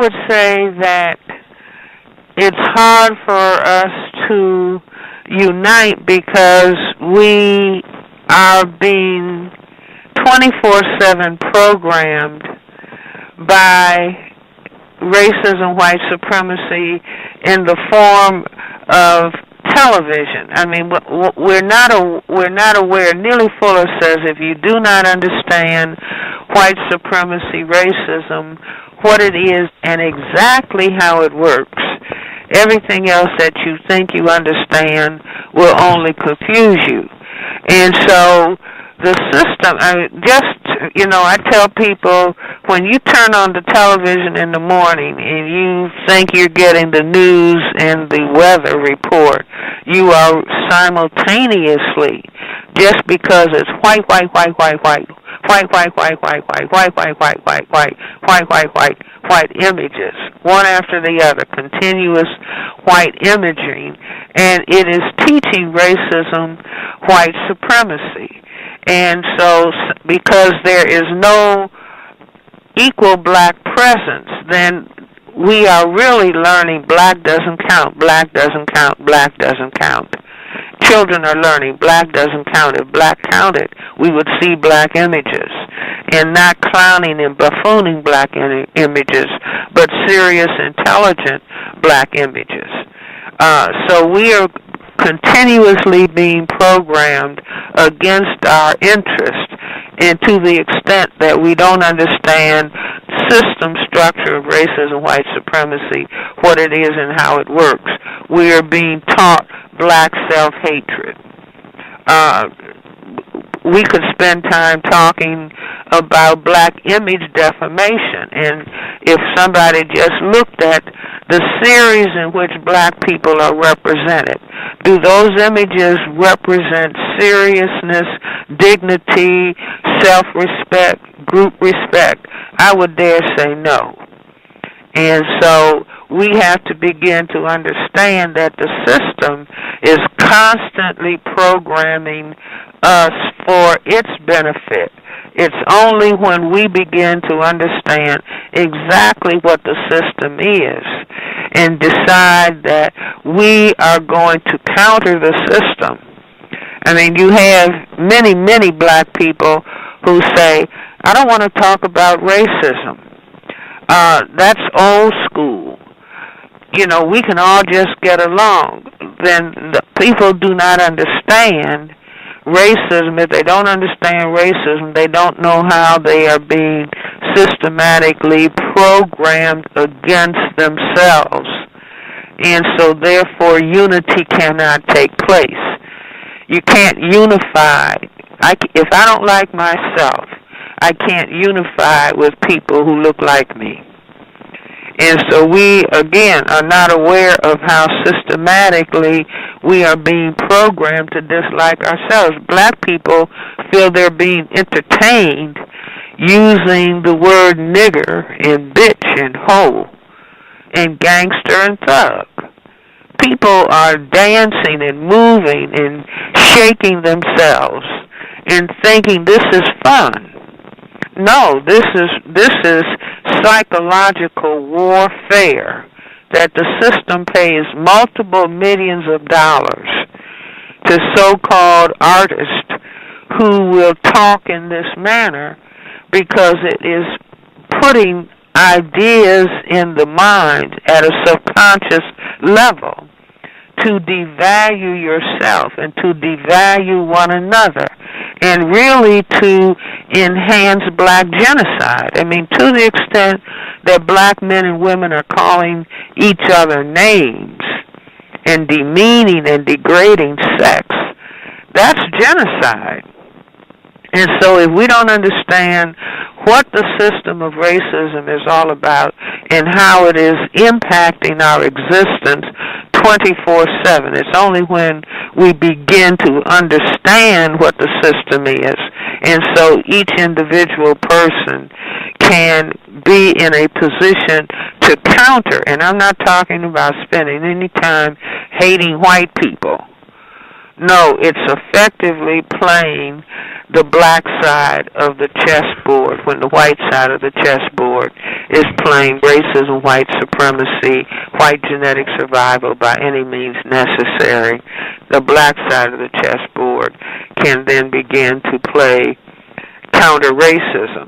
would say that it's hard for us to unite because we are being 24/7 programmed by racism, white supremacy in the form of television. I mean, we're not aware. Neely Fuller says if you do not understand white supremacy, racism, what it is, and exactly how it works, everything else that you think you understand will only confuse you. And so the system, I tell people, when you turn on the television in the morning and you think you're getting the news and the weather report, you are simultaneously, just because it's white images, one after the other, continuous white imaging, and it is teaching racism, white supremacy. And so, because there is no equal black presence, then we are really learning black doesn't count, black doesn't count, black doesn't count. Children are learning black doesn't count. If black counted, we would see black images, and not clowning and buffooning black images, but serious, intelligent black images. So we are continuously being programmed against our interest, and to the extent that we don't understand system structure of racism, white supremacy, what it is and how it works, we are being taught black self-hatred. We could spend time talking about black image defamation, and if somebody just looked at the series in which black people are represented, do those images represent seriousness, dignity, self-respect, group respect? I would dare say no. And so we have to begin to understand that the system is constantly programming us for its benefit. It's only when we begin to understand exactly what the system is and decide that we are going to counter the system. I mean, you have many, many black people who say, I don't want to talk about racism. That's old school. You know, we can all just get along. Then the people do not understand racism. If they don't understand racism, they don't know how they are being systematically programmed against themselves. And so, therefore, unity cannot take place. You can't unify. If I don't like myself, I can't unify with people who look like me. And so we, again, are not aware of how systematically we are being programmed to dislike ourselves. Black people feel they're being entertained using the word nigger and bitch and hoe and gangster and thug. People are dancing and moving and shaking themselves and thinking this is fun. No, this is psychological warfare that the system pays multiple millions of dollars to so-called artists who will talk in this manner because it is putting ideas in the mind at a subconscious level to devalue yourself and to devalue one another, and really to enhance black genocide. I mean, to the extent that black men and women are calling each other names and demeaning and degrading sex, that's genocide. And so if we don't understand what the system of racism is all about and how it is impacting our existence 24/7, it's only when we begin to understand what the system is, and so each individual person can be in a position to counter. And I'm not talking about spending any time hating white people. No, it's effectively playing the black side of the chessboard when the white side of the chessboard is playing racism, white supremacy, white genetic survival by any means necessary. The black side of the chessboard can then begin to play counter-racism.